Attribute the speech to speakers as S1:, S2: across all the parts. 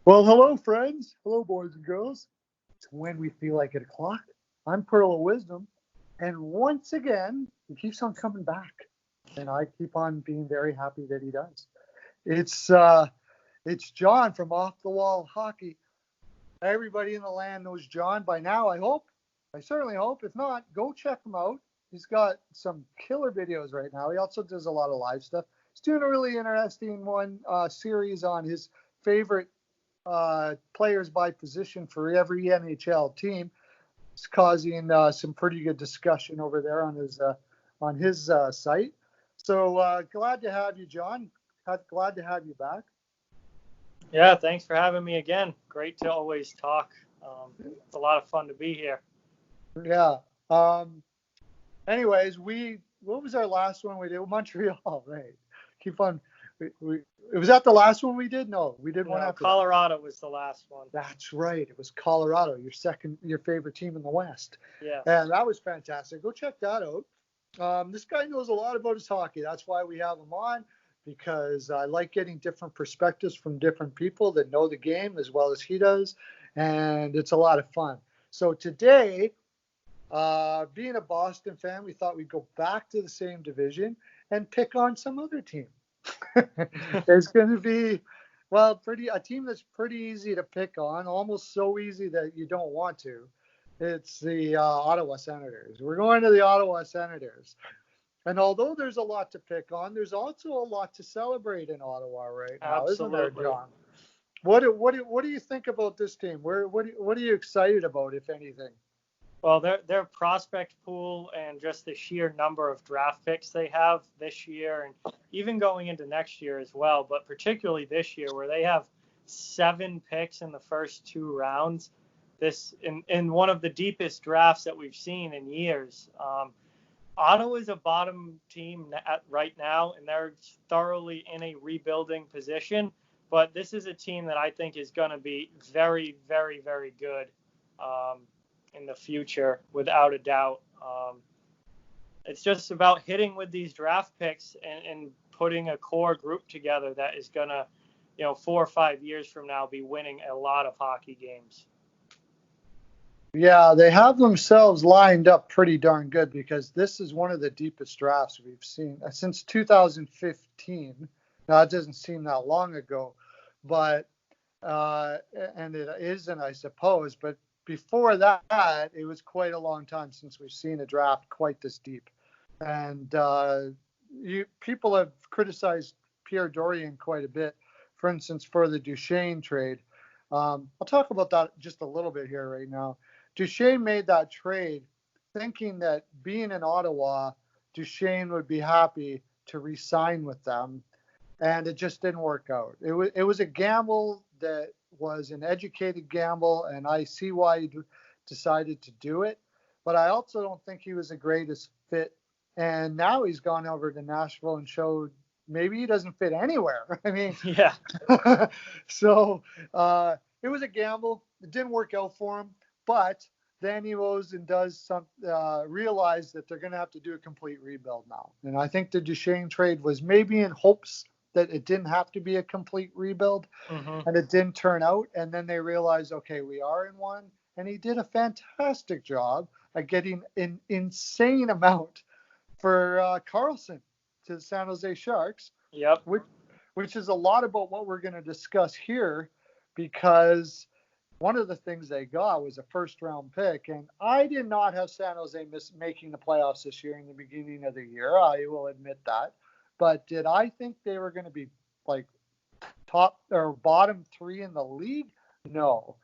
S1: Well, hello, friends. Hello, boys and girls. It's when we feel like 8 o'clock. I'm Pearl of Wisdom. And once again, he keeps on coming back. And I keep on being very happy that he does. It's John from Off the Wall Hockey. Everybody in the land knows John by now, I hope. I certainly hope. If not, go check him out. He's got some killer videos right now. He also does a lot of live stuff. He's doing a really interesting series on his favorite players by position for every NHL team. It's causing some pretty good discussion over there on his site. So glad to have you, John. Glad to have you back.
S2: Yeah, thanks for having me again. Great to always talk. It's a lot of fun to be here.
S1: Yeah. Anyways, what was our last one we did? Montreal, right? Keep on. Was that the last one we did? No, we did one after
S2: Colorado that. Was the last one.
S1: That's right. It was Colorado, your favorite team in the West.
S2: Yeah.
S1: And that was fantastic. Go check that out. This guy knows a lot about his hockey. That's why we have him on, because I like getting different perspectives from different people that know the game as well as he does. And it's a lot of fun. So today, being a Boston fan, we thought we'd go back to the same division and pick on some other team. It's going to be, a team that's pretty easy to pick on, almost so easy that you don't want to. It's the Ottawa Senators. We're going to the Ottawa Senators. And although there's a lot to pick on, there's also a lot to celebrate in Ottawa right now,
S2: Absolutely.
S1: Isn't there, John? What do you think about this team? What are you excited about, if anything?
S2: Well, their prospect pool and just the sheer number of draft picks they have this year, and even going into next year as well, but particularly this year where they have 7 picks in the first 2 rounds. This in one of the deepest drafts that we've seen in years. Ottawa is a bottom team right now, and they're thoroughly in a rebuilding position. But this is a team that I think is going to be very, very, very good in the future, without a doubt. It's just about hitting with these draft picks and putting a core group together that is going to, 4 or 5 years from now, be winning a lot of hockey games.
S1: Yeah, they have themselves lined up pretty darn good, because this is one of the deepest drafts we've seen since 2015. Now, it doesn't seem that long ago, but and it isn't, I suppose. But before that, it was quite a long time since we've seen a draft quite this deep. And people have criticized Pierre Dorion quite a bit, for instance, for the Duchesne trade. I'll talk about that just a little bit here right now. Duchesne made that trade thinking that being in Ottawa, Duchesne would be happy to re-sign with them, and it just didn't work out. It was a gamble that was an educated gamble, and I see why he decided to do it, but I also don't think he was the greatest fit. And now he's gone over to Nashville and showed maybe he doesn't fit anywhere. I mean,
S2: yeah.
S1: So it was a gamble. It didn't work out for him. But then he goes and does realize that they're going to have to do a complete rebuild now. And I think the Duchesne trade was maybe in hopes that it didn't have to be a complete rebuild, and it didn't turn out. And then they realized, okay, we are in one. And he did a fantastic job at getting an insane amount for Carlson to the San Jose Sharks.
S2: Yep.
S1: Which is a lot about what we're going to discuss here, because one of the things they got was a first-round pick, and I did not have San Jose making the playoffs this year in the beginning of the year. I will admit that. But did I think they were going to be like top or bottom 3 in the league? No.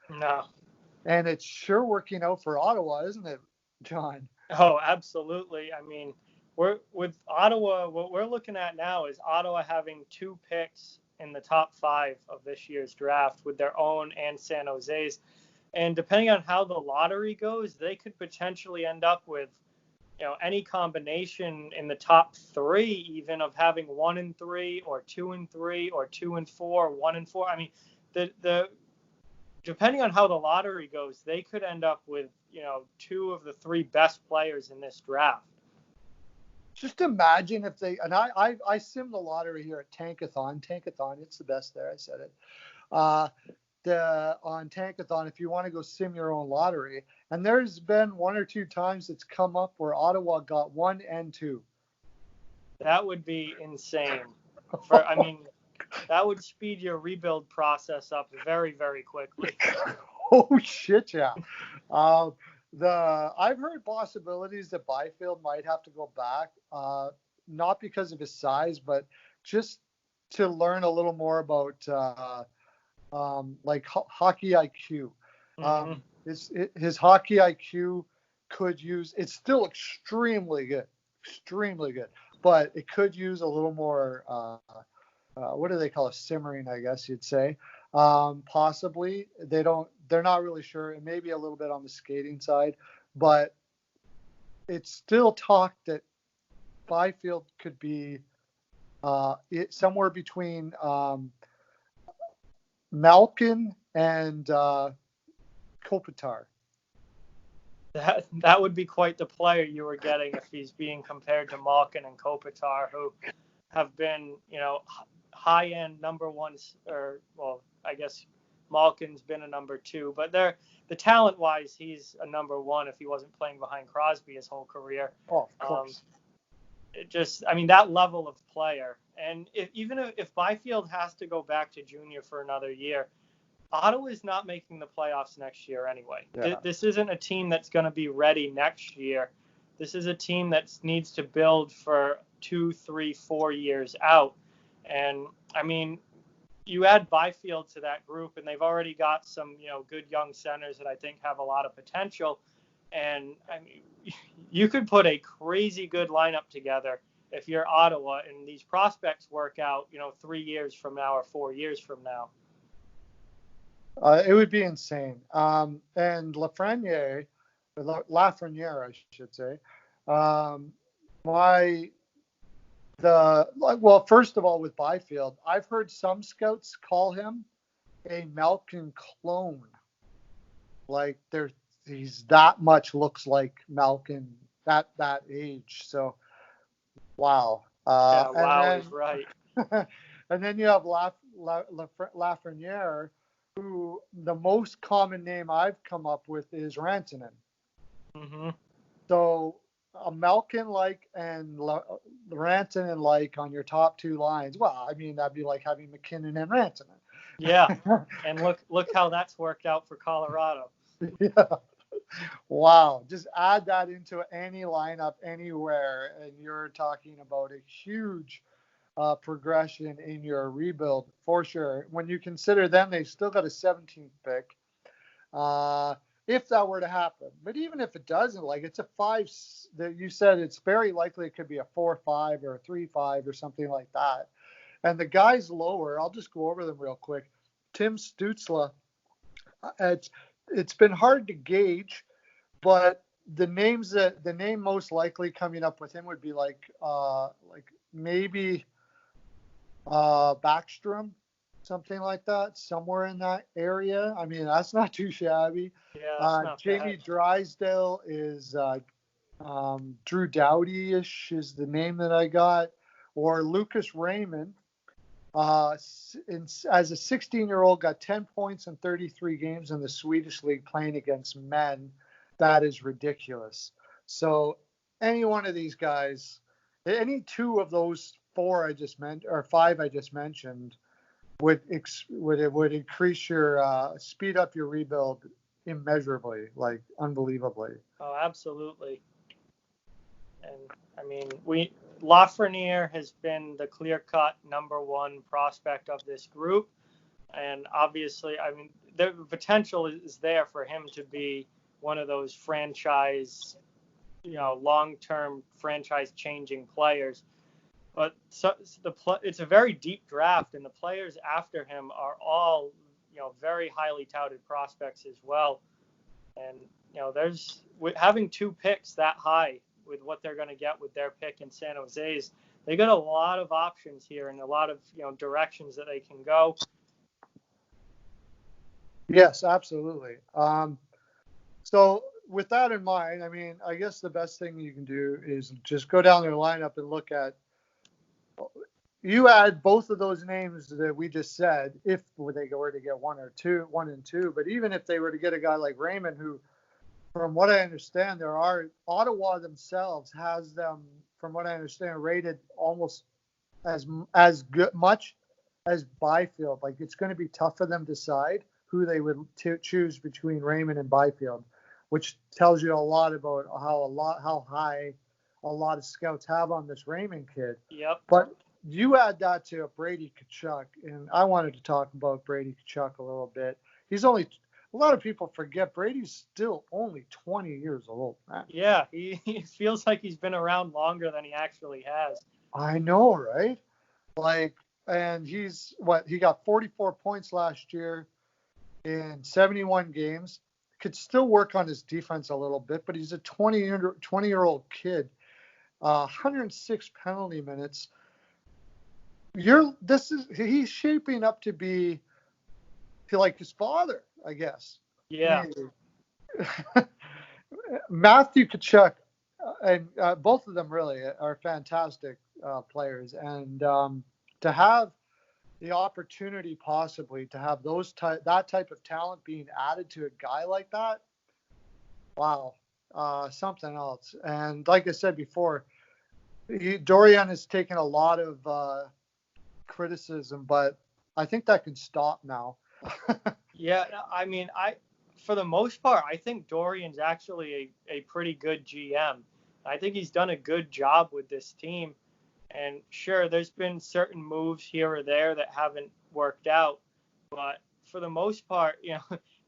S1: And it's sure working out for Ottawa, isn't it, John?
S2: Oh, absolutely. I mean, with Ottawa, what we're looking at now is Ottawa having 2 picks in the top 5 of this year's draft, with their own and San Jose's. And depending on how the lottery goes, they could potentially end up with, any combination in the top 3, even of having 1-3 or 2-3 or 2-4, 1-4. I mean, the depending on how the lottery goes, they could end up with, 2 of the 3 best players in this draft.
S1: Just imagine if they, and I sim the lottery here at Tankathon, it's the best there, I said it. on Tankathon if you want to go sim your own lottery. And there's been one or two times it's come up where Ottawa got 1 and 2.
S2: That would be insane. That would speed your rebuild process up very, very quickly.
S1: Oh shit, yeah. I've heard possibilities that Byfield might have to go back, not because of his size, but just to learn a little more about hockey IQ.
S2: Mm-hmm.
S1: His hockey IQ it's still extremely good, but it could use a little more. What do they call it? Simmering, I guess you'd say. Possibly. They're not really sure. It may be a little bit on the skating side, but it's still talked that Byfield could be somewhere between Malkin and Kopitar.
S2: That would be quite the player you were getting if he's being compared to Malkin and Kopitar, who have been, high-end number ones, or, well, I guess Malkin's been a number 2, but the talent-wise, he's a number 1 if he wasn't playing behind Crosby his whole career.
S1: Oh, of course.
S2: That level of player. And if Byfield has to go back to junior for another year, Ottawa is not making the playoffs next year anyway. Yeah. This isn't a team that's going to be ready next year. This is a team that needs to build for 2, 3, 4 years out. And you add Byfield to that group, and they've already got some, good young centers that I think have a lot of potential. And you could put a crazy good lineup together if you're Ottawa, and these prospects work out, 3 years from now or 4 years from now.
S1: It would be insane. And Lafreniere, I should say. First of all, with Byfield, I've heard some scouts call him a Malkin clone. Like he's that much looks like Malkin at that age. So, wow.
S2: Is right.
S1: And then you have Lafreniere, who the most common name I've come up with is Rantanen.
S2: Mm-hmm.
S1: So a Malkin-like and Rantanen-like on your top 2 lines. Well, that'd be like having McKinnon and Rantanen.
S2: Yeah, and look how that's worked out for Colorado.
S1: Yeah. Wow. Just add that into any lineup anywhere, and you're talking about a huge progression in your rebuild for sure. When you consider them, they still got a 17th pick. If that were to happen, but even if it doesn't, it's a 5 that you said, it's very likely it could be a 4-5 or a 3-5 or something like that. And the guys lower, I'll just go over them real quick. Tim Stützle, it's been hard to gauge, but the name most likely coming up with him would be maybe Backstrom, something like that, somewhere in that area. That's not too shabby.
S2: Yeah,
S1: Jamie Drysdale is Drew Doughty-ish is the name that I got, or Lucas Raymond. As a 16-year-old, got 10 points in 33 games in the Swedish league playing against men. That is ridiculous. So any one of these guys, any 2 of those 4 I just mentioned, or 5 I just mentioned, would increase your speed up your rebuild immeasurably, unbelievably.
S2: Oh, absolutely. And Lafreniere has been the clear-cut number 1 prospect of this group, and obviously, the potential is there for him to be one of those franchise, long-term franchise-changing players. But it's a very deep draft, and the players after him are all, very highly touted prospects as well. And, having 2 picks that high with what they're going to get with their pick in San Jose's, they got a lot of options here and a lot of, directions that they can go.
S1: Yes, absolutely. So with that in mind, I guess the best thing you can do is just go down their lineup and look at, you add both of those names that we just said, if they were to get one and two, but even if they were to get a guy like Raymond, who, from what I understand, Ottawa themselves has them, from what I understand, rated almost as good much as Byfield. Like, it's going to be tough for them to decide who they would choose between Raymond and Byfield, which tells you a lot about how high a lot of scouts have on this Raymond kid.
S2: Yep.
S1: But you add that to Brady Tkachuk, and I wanted to talk about Brady Tkachuk a little bit. A lot of people forget Brady's still only 20 years old, man.
S2: Yeah, he feels like he's been around longer than he actually has.
S1: I know, right? Like, and he got 44 points last year in 71 games. Could still work on his defense a little bit, but he's a 20-year-old kid. 106 penalty minutes. He's shaping up to be like his father, I guess.
S2: Yeah.
S1: Matthew Tkachuk, and both of them really are fantastic players, and to have the opportunity possibly to have that type of talent being added to a guy like that, wow, something else. And like I said before, Dorian has taken a lot of criticism, but I think that can stop now.
S2: Yeah, I mean, for the most part, I think Dorian's actually a pretty good GM. I think he's done a good job with this team. And sure, there's been certain moves here or there that haven't worked out, but for the most part,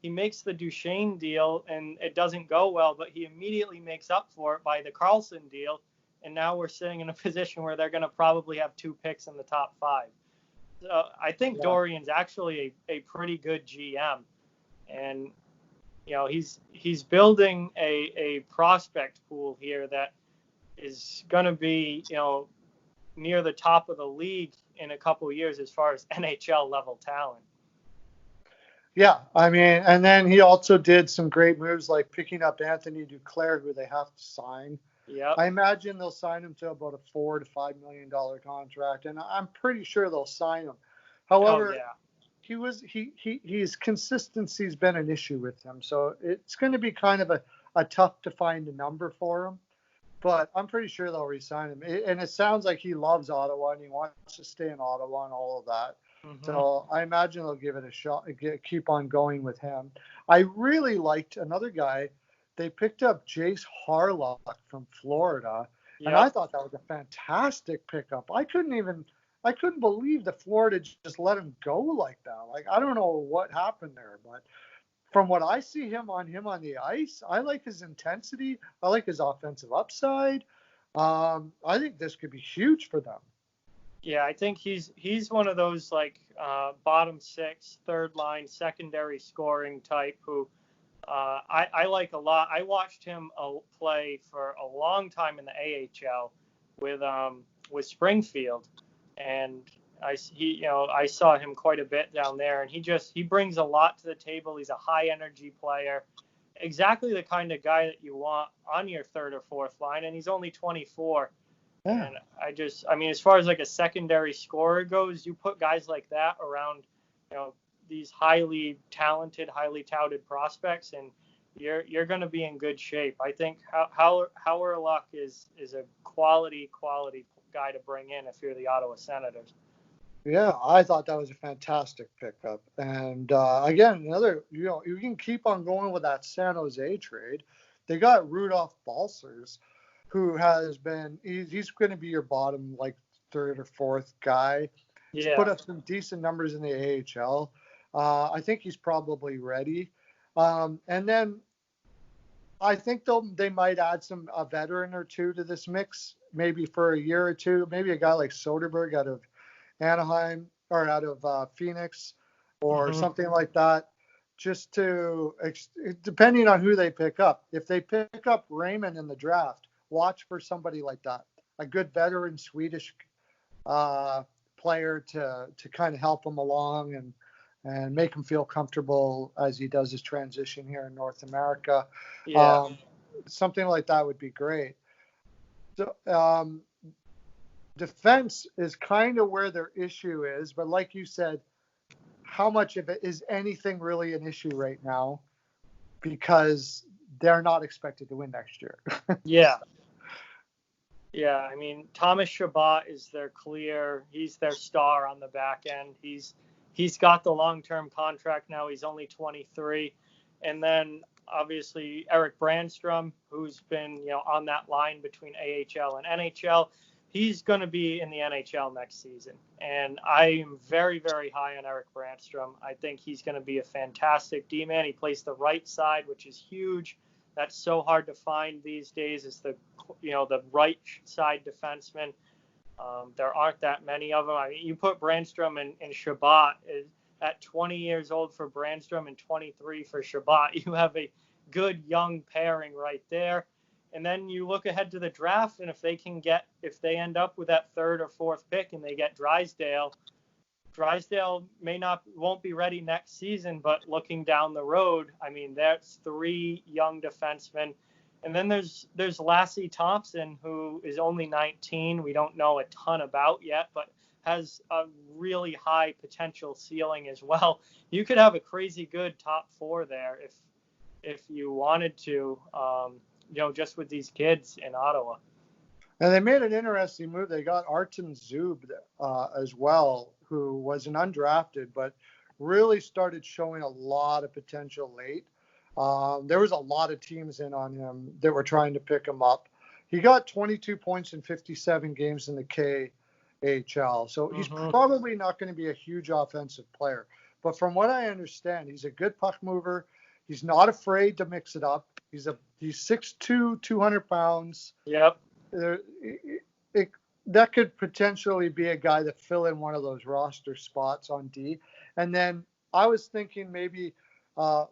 S2: he makes the Duchesne deal and it doesn't go well, but he immediately makes up for it by the Carlson deal. And now we're sitting in a position where they're going to probably have 2 picks in the top 5. So I think Dorian's actually a pretty good GM, and he's building a prospect pool here that is going to be near the top of the league in a couple of years as far as NHL level talent.
S1: Yeah, I mean, and then he also did some great moves like picking up Anthony Duclair, who they have to sign.
S2: Yeah,
S1: I imagine they'll sign him to about a $4 to $5 million contract, and I'm pretty sure they'll sign him. However, his consistency's been an issue with him, so it's going to be kind of a tough to find a number for him. But I'm pretty sure they'll re-sign him, and it sounds like he loves Ottawa and he wants to stay in Ottawa and all of that. Mm-hmm. So I imagine they'll give it a shot, keep on going with him. I really liked another guy. They picked up Jace Harlock from Florida, and I thought that was a fantastic pickup. I couldn't believe that Florida just let him go like that. Like, I don't know what happened there, but from what I see him on the ice, I like his intensity. I like his offensive upside. I think this could be huge for them.
S2: Yeah, I think he's one of those bottom 6, third line, secondary scoring type who I like a lot. I watched him play for a long time in the AHL with Springfield, and I saw him quite a bit down there, and he brings a lot to the table. He's a high energy player, exactly the kind of guy that you want on your third or fourth line, and he's only 24. Yeah. And as far as like a secondary scorer goes, you put guys like that around, these highly talented, highly touted prospects, and you're going to be in good shape. I think Harlock is a quality guy to bring in if you're the Ottawa Senators.
S1: Yeah, I thought that was a fantastic pickup. And again, another, you can keep on going with that San Jose trade. They got Rudolph Balcers, who he's going to be your bottom, like, third or fourth guy. Yeah. He's put up some decent numbers in the AHL. I think he's probably ready. And then I think they might add a veteran or two to this mix, maybe for a year or two. Maybe a guy like Soderberg out of Anaheim or out of Phoenix or something like that, just to, depending on who they pick up. If they pick up Raymond in the draft, watch for somebody like that, a good veteran Swedish player to kind of help him along and make him feel comfortable as he does his transition here in North America. Yeah. Something like that would be great. So, defense is kind of where their issue is. But like you said, how much of it is anything really an issue right now? Because they're not expected to win next year.
S2: Yeah. Yeah, I mean, Thomas Chabot is he's their star on the back end. He's got the long-term contract now. He's only 23. And then obviously Eric Brandstrom, who's been, on that line between AHL and NHL, he's going to be in the NHL next season. And I am very, very high on Eric Brandstrom. I think he's going to be a fantastic D-man. He plays the right side, which is huge. That's so hard to find these days, is the right side defenseman. There aren't that many of them. I mean, you put Brandstrom and Chabot at 20 years old for Brandstrom and 23 for Chabot. You have a good young pairing right there. And then you look ahead to the draft, and if they end up with that third or fourth pick and they get Drysdale won't be ready next season, but looking down the road, I mean, that's 3 young defensemen. And then there's Lassie Thompson, who is only 19. We don't know a ton about yet, but has a really high potential ceiling as well. You could have a crazy good top 4 there if you wanted to, just with these kids in Ottawa.
S1: And they made an interesting move. They got Artem Zub as well, who was an undrafted, but really started showing a lot of potential late. There was a lot of teams in on him that were trying to pick him up. He got 22 points in 57 games in the KHL. So he's probably not going to be a huge offensive player. But from what I understand, he's a good puck mover. He's not afraid to mix it up. He's 6'2", 200 pounds.
S2: Yep.
S1: That could potentially be a guy that fill in one of those roster spots on D. And then I was thinking maybe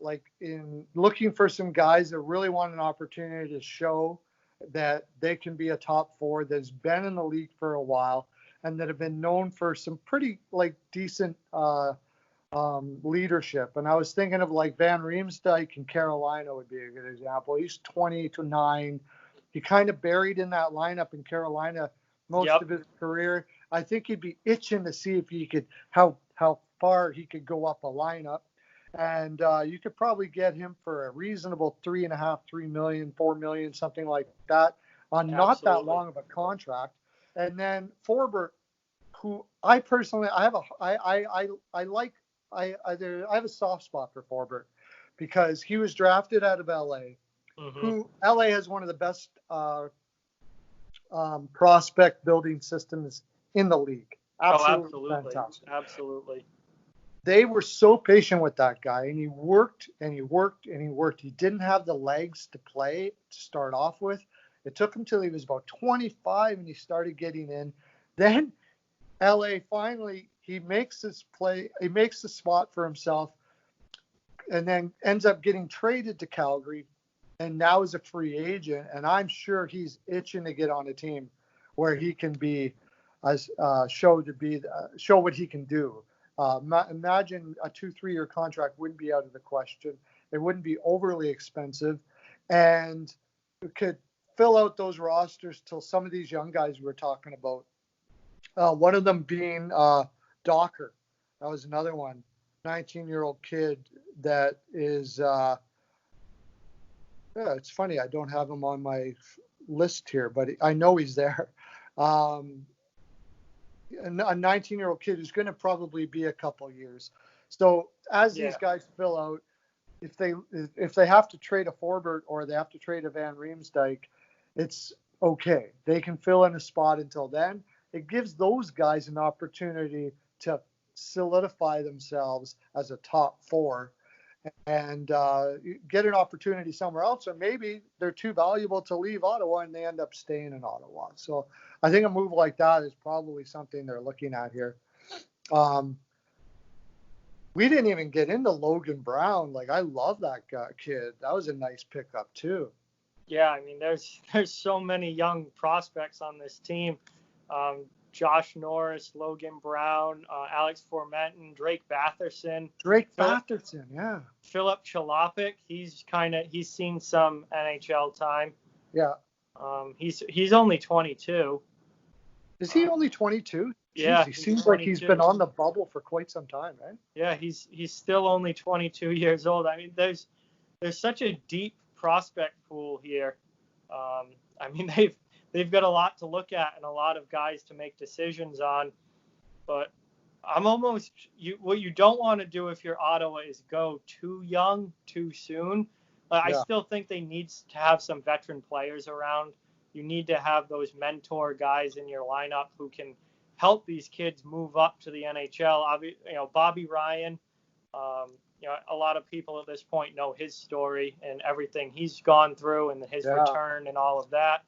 S1: like in looking for some guys that really want an opportunity to show that they can be a top 4 that's been in the league for a while and that have been known for some pretty decent leadership. And I was thinking of like Van Riemsdyk in Carolina would be a good example. He's 29. He kind of buried in that lineup in Carolina most of his career. I think he'd be itching to see if he could how far he could go up a lineup. And you could probably get him for a reasonable $3.5, $3 million, $4 million, something like that, on not that long of a contract. And then Forbert, who I personally I have a soft spot for Forbert because he was drafted out of LA. Who LA has one of the best prospect building systems in the league. Absolutely fantastic.
S2: Absolutely.
S1: They were so patient with that guy, and he worked and he worked and he worked. He didn't have the legs to play to start off with. It took him till he was about 25, and he started getting in. Then LA finally, he makes his play. He makes the spot for himself, and then ends up getting traded to Calgary, and now is a free agent. And I'm sure he's itching to get on a team where he can be show what he can do. Imagine a 2-3 year contract wouldn't be out of the question. It wouldn't be overly expensive, and it could fill out those rosters till some of these young guys we were talking about. One of them being Docker. That was another one. 19-year-old kid that is. It's funny. I don't have him on my list here, but I know he's there. A 19-year-old kid who's going to probably be a couple years. So as these guys fill out, if they have to trade a Forbert or they have to trade a Van Riemsdyk, it's okay. They can fill in a spot until then. It gives those guys an opportunity to solidify themselves as a top 4 and get an opportunity somewhere else, or maybe they're too valuable to leave Ottawa and they end up staying in Ottawa. So I think a move like that is probably something they're looking at here. We didn't even get into Logan Brown. I love that kid. That was a nice pickup too.
S2: Yeah, I mean, there's so many young prospects on this team. Josh Norris, Logan Brown, Alex Formenton, Drake Batherson.
S1: Yeah.
S2: Philip Chalopik, he's seen some NHL time.
S1: Yeah.
S2: He's only 22.
S1: Is he only 22? Jeez,
S2: Yeah,
S1: he
S2: he's
S1: seems like he's
S2: 22.
S1: been on the bubble for quite some time, right?
S2: Yeah, he's still only 22 years old. I mean, there's such a deep prospect pool here. I mean, they've got a lot to look at and a lot of guys to make decisions on. But I'm almost what you don't want to do if you're Ottawa is go too young too soon. I
S1: Yeah.
S2: still think they need to have some veteran players around. You need to have those mentor guys in your lineup who can help these kids move up to the NHL. Bobby Ryan. A lot of people at this point know his story and everything he's gone through and his return and all of that.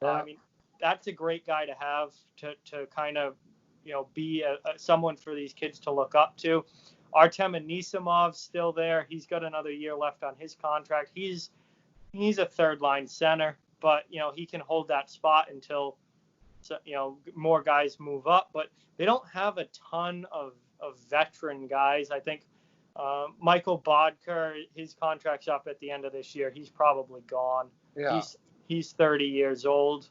S1: Yeah.
S2: I mean, that's a great guy to have to kind of, be someone for these kids to look up to. Artem Anissimov's still there. He's got another year left on his contract. He's a third line center, but he can hold that spot until more guys move up. But they don't have a ton of veteran guys. I think Michael Bodker, his contract's up at the end of this year. He's probably gone.
S1: Yeah.
S2: He's 30 years old.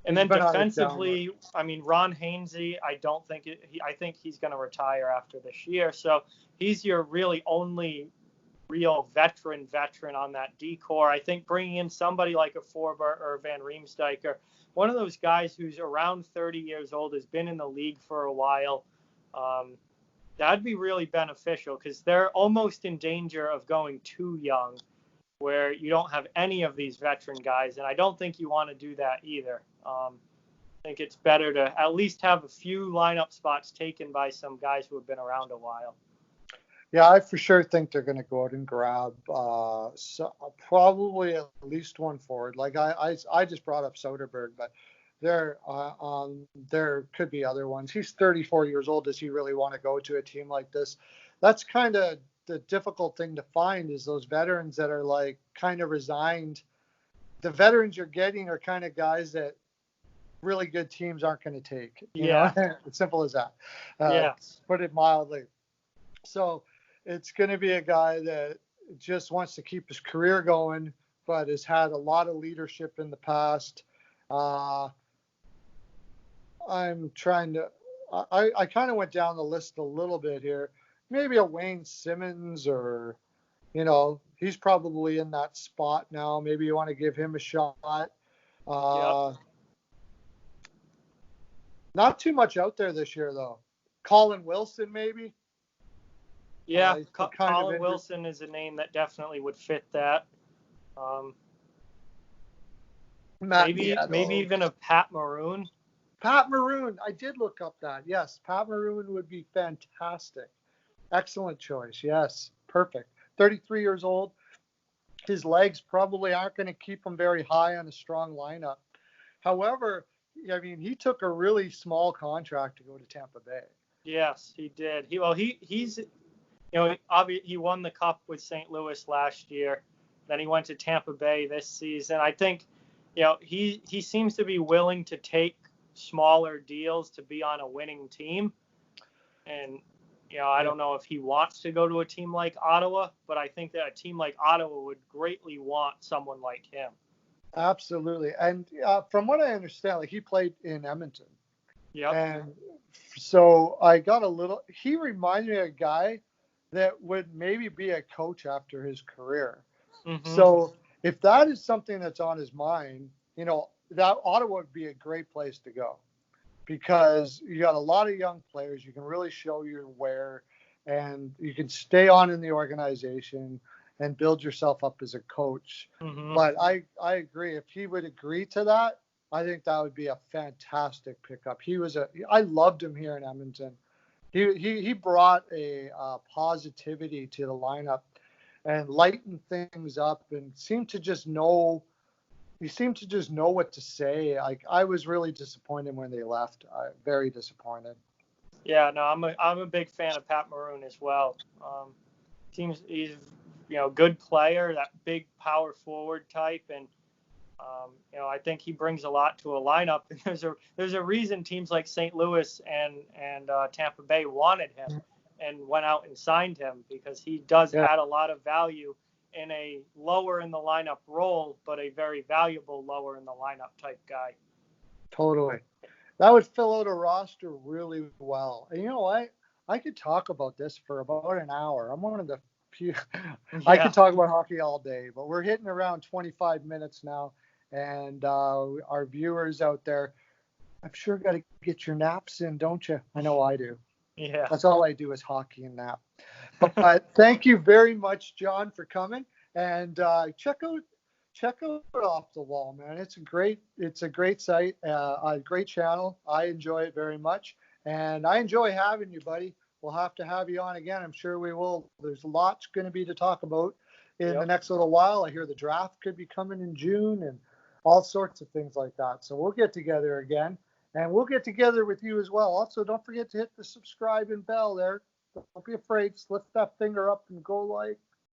S2: And then defensively, I mean, Ron Hainsey, I don't think I think he's going to retire after this year. So he's your really only real veteran on that D-core. I think bringing in somebody like a Forbort or Van Riemsdyk, one of those guys who's around 30 years old, has been in the league for a while, that'd be really beneficial because they're almost in danger of going too young where you don't have any of these veteran guys. And I don't think you want to do that either. I think it's better to at least have a few lineup spots taken by some guys who have been around a while.
S1: Yeah, I for sure think they're going to go out and grab probably at least one forward. Like I just brought up Soderberg, but there could be other ones. He's 34 years old. Does he really want to go to a team like this? That's kind of the difficult thing to find, is those veterans that are like kind of resigned. The veterans you're getting are kind of guys that really good teams aren't going to take. You know? It's simple as that. Put it mildly. So it's going to be a guy that just wants to keep his career going, but has had a lot of leadership in the past. I'm trying to, I kind of went down the list a little bit here. Maybe a Wayne Simmons, or, he's probably in that spot now. Maybe you want to give him a shot. Not too much out there this year, though. Colin Wilson, maybe.
S2: Yeah, Colin Wilson is a name that definitely would fit that. Maybe even a Pat Maroon.
S1: Pat Maroon, I did look up that. Yes, Pat Maroon would be fantastic. Excellent choice. Yes, perfect. 33 years old. His legs probably aren't going to keep him very high on a strong lineup. However, I mean, he took a really small contract to go to Tampa Bay.
S2: Yes, he did. He's he won the Cup with St. Louis last year. Then he went to Tampa Bay this season. I think, he seems to be willing to take smaller deals to be on a winning team. And, I don't know if he wants to go to a team like Ottawa, but I think that a team like Ottawa would greatly want someone like him.
S1: Absolutely. And from what I understand, he played in Edmonton.
S2: Yep.
S1: And so I got he reminded me of a guy that would maybe be a coach after his career. Mm-hmm. So if that is something that's on his mind, that Ottawa would be a great place to go, because you got a lot of young players. You can really show your wear, and you can stay on in the organization and build yourself up as a coach. Mm-hmm. But I agree. If he would agree to that, I think that would be a fantastic pickup. I loved him here in Edmonton. He brought a positivity to the lineup and lightened things up, and seemed to just know what to say. I was really disappointed when they left. Very disappointed.
S2: Yeah, no, I'm a big fan of Pat Maroon as well. Seems he's good player, that big power forward type, and I think he brings a lot to a lineup. And there's a reason teams like St. Louis and Tampa Bay wanted him and went out and signed him, because he does add a lot of value in a lower in the lineup role, but a very valuable lower in the lineup type guy.
S1: Totally. That would fill out a roster really well. And you know what? I could talk about this for about an hour. I'm one of the few. I
S2: Yeah.
S1: could talk about hockey all day, but we're hitting around 25 minutes now, and our viewers out there, I'm sure got to get your naps in, don't you? I know I do.
S2: Yeah.
S1: That's all I do is hockey and nap. But thank you very much, John, for coming. And check out Off the Wall, man. It's a great site, a great channel. I enjoy it very much, and I enjoy having you, buddy. We'll have to have you on again. I'm sure we will. There's lots going to be to talk about in the next little while. I hear the draft could be coming in June and all sorts of things like that. So we'll get together again, and we'll get together with you as well. Also, don't forget to hit the subscribe and bell there. Don't be afraid. Just lift that finger up and go like.